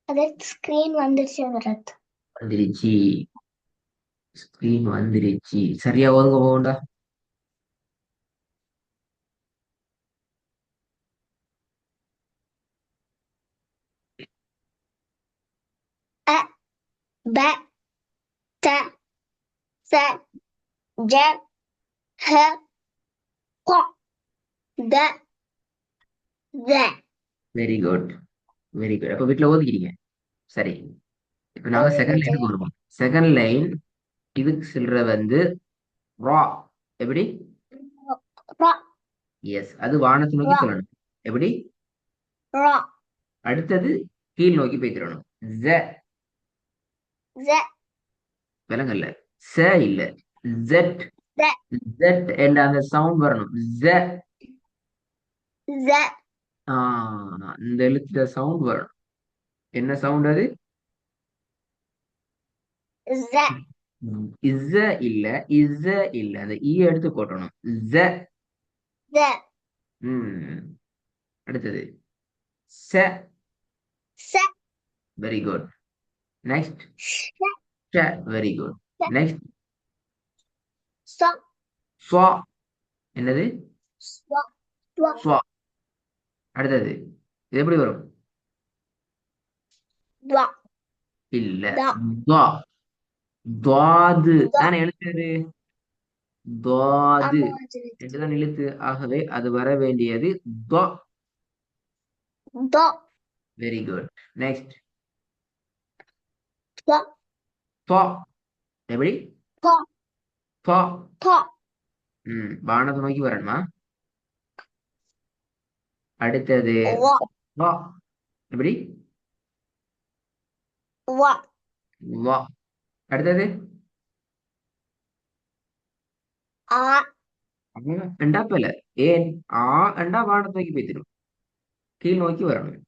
அது ஸ்கிரீன் வந்துருச்சு வரது. வந்துருச்சு. ஸ்கிரீன் வந்துருச்சு. சரியா ஓதுங்க போகண்டா. அ ப த ச ஜ ஹ க த த. Very good. Very good. அப்ப வீட்டுல ஓதிக்கிறீங்க. சரி. இப்ப நாங்க செகண்ட் ஓதிக்கிட்டு லைனுக்கு வருவோம். செகண்ட் லைன் இதுக்கு சொல்ற வந்து ரா. எப்படி? ரா எஸ், அது வானத்தை நோக்கி ரா சொல்லணும். எப்படி? ரா அடுத்தது கீழ் நோக்கி போய்த்திரணும். ஜ. ஜ விலங்கல்ல. ச இல்ல. ஜெட். த ஜெட் என்ற அந்த சவுண்ட் வரணும். ஜ. ஜ இந்த எழுத்துல சவுண்ட் வரணும். என்ன சவுண்ட் அது? ஜ இஸ இல்ல. இஸ இல்ல. அந்த ஈ எடுத்து போட்டணும். ஜ. த ம் அடுத்தது ச. ச வெரி குட். நெக்ஸ்ட் ஷ ஷ. Very good. நெக்ஸ்ட் ச ஸ்வா. என்னது? ஸ்வ ஸ்வ ஸ்வா. அடுத்தது இது எப்படி வரும்? துவா இல்ல. த துவா. துவாது த. தானே எழுத்துறது. துவாது ஆமா அது என்றுதான் எழுத்து. ஆகவே அது வர வேண்டியது துவா. த வெரி குட். நெக்ஸ்ட் துவா துவா. எப்படி? த துவா. த வானத்தை நோக்கி வரணுமா? அடுத்தது வ வா. எப்படி? வ வா. அடுத்தது ஆ அண்டா பல. ஏன்? ஆ அண்டா வானத்தை நோக்கி போய்த்திரும். கீழ் நோக்கி வரணும்.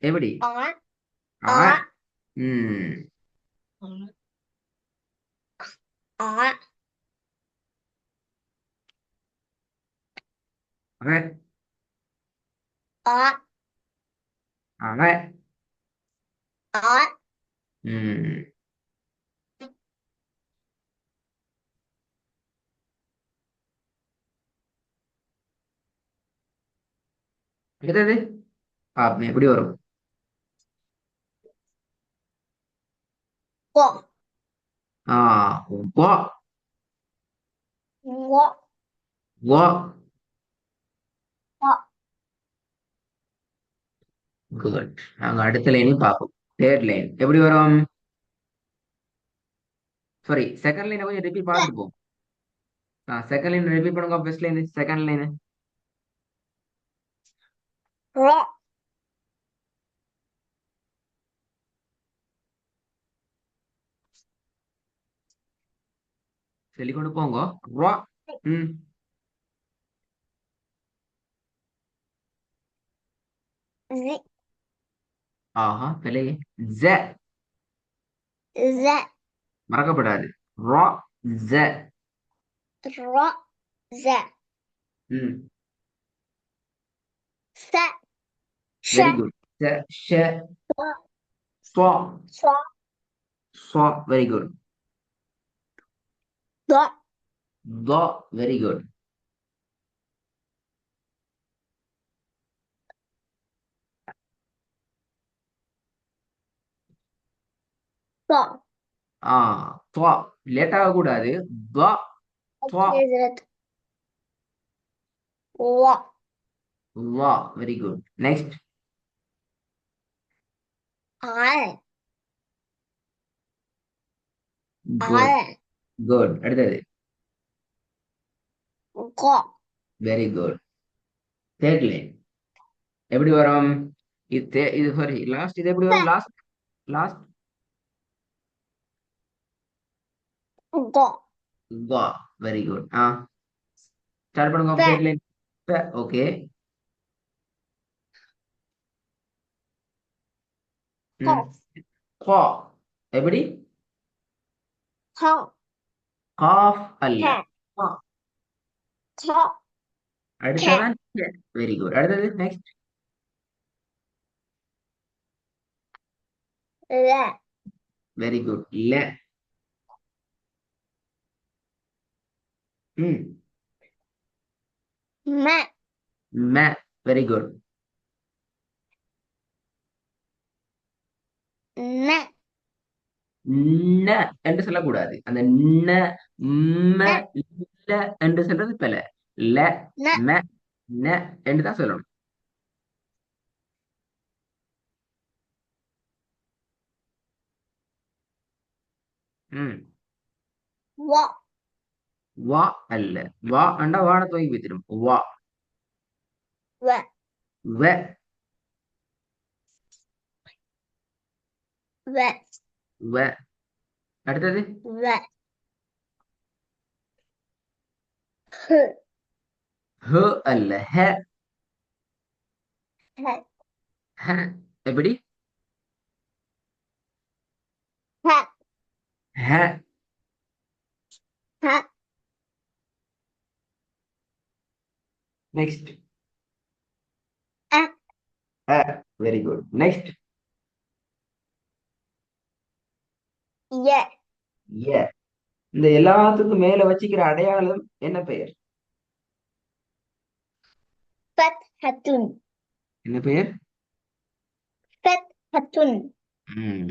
எப்படி? ஆ ஆ. ஆ ம் ஆ அவன். ஆ அவன். ஆ ம் அடுத்தது எப்படி வரும்? வ ஆ வா. வ வா. வ குட். நாங்க அடுத்த லைனையும் பார்ப்போம். தேர்ட் லைன் எப்படி வரும்? சாரி, செகண்ட் லைனை கொஞ்சம் ரிப்பீட் பார்த்துட்டு போவோம். செகண்ட் லைன் ரிப்பீட் பண்ணுங்க. First line, second line. ர சொல்லிக்கொண்டு போங்க. ரா. ம் zi ஆஹா பிள்ளை. ஜ. z மறக்கப்படாது. ரா. ஜ. ra z ம் sa sha வெரி குட். ச ஷ swa ஸ்வா. swa ஸ்வா. Very good. da த. Very good. da. ஆ துவா. லேட் ஆகக்கூடாது. துவா. துவா. Okay, that wa வா. Very good. Next I good. I good. அடுத்தது ga very good. Third line எப்படி வரும்? இது சாரி, லாஸ்ட் இது எப்படி வரும்? லாஸ்ட். லாஸ்ட் ga வா. Very good. ஸ்டார்ட் பண்ணுங்க. fa third line. ஓகே. ம் cough கா. எப்படி? cough காஃப் அல்ல. cat கா. cough cat, அடுத்ததான் வெரி குட். அடுத்தது நெக்ஸ்ட். rat, very good. ல. ம். mat, ம. Very good. nut, ந என்று சொல்லக்கூடாது. அந்த ந ம nut, ல என்று சொல்றது பிழை. ல nut, ம ந என்று தான் சொல்லணும். ம். walk, வா அல்ல. வா அண்டா வாட துவங்கி வைத்திடும். வா. rat, வ. rat, வ. அடுத்தது rat, hood, ஹ அல்ல. ஹ. hat, ஹ. எப்படி? hat, ஹ. hat, next. at, a. Very good. Next. yet, ஏ. இந்த எல்லாத்துக்கும் மேல வச்சுக்கிற அடையாளம் என்ன பெயர்? fat, hatun, என்ன பெயர்? fat, hatun, ம்.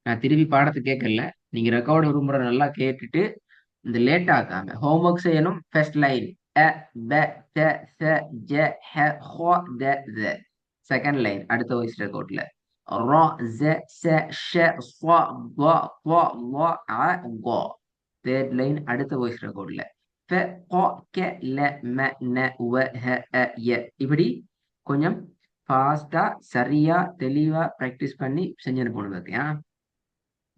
நான் திருப்பி பாடத்தை கேட்கல. நீங்க ரெக்கார்டு ஒரு முறை நல்லா கேட்டுட்டு இந்த லேட் ஆக்காம ஹோம்ஒர்க் செய்யணும். ஃபர்ஸ்ட் லைன் அ ப த ச ஜ ஹ ஹ த த. செகண்ட் லைன் அடுத்த வாய்ஸ் ரெக்கார்ட்ல ரா ஜ ச ஷ ஸ ض ط ظ ع ق. தேர்ட் லைன் அடுத்த வாய்ஸ் ரெக்கார்ட்ல ஃப க க ல ம ந வ ஹ அ ய. இப்படி கொஞ்சம் ஃபாஸ்டா சரியா தெளிவா பிராக்டிஸ் பண்ணி செஞ்சு போகணும். ஓகே.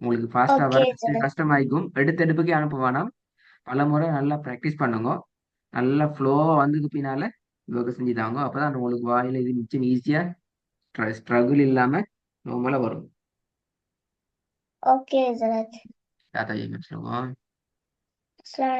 உங்களுக்கு ஃபாஸ்டா வர okay, sir, கஷ்டமாயிக்கும். எடுப்புக்கே அனுப்ப வேணாம். பல முறை நல்லா ப்ராக்டிஸ் பண்ணுங்க. நல்லா ஃப்ளோவா வந்தது பின்னால ஒர்க் செஞ்சு தாங்க. அப்பதான் உங்களுக்கு வாயில இது மிச்சம் ஈஸியா ஸ்ட்ரகிள் இல்லாம நார்மலா வரும். okay, sir, தாத்தா சொல்லுங்க. sir.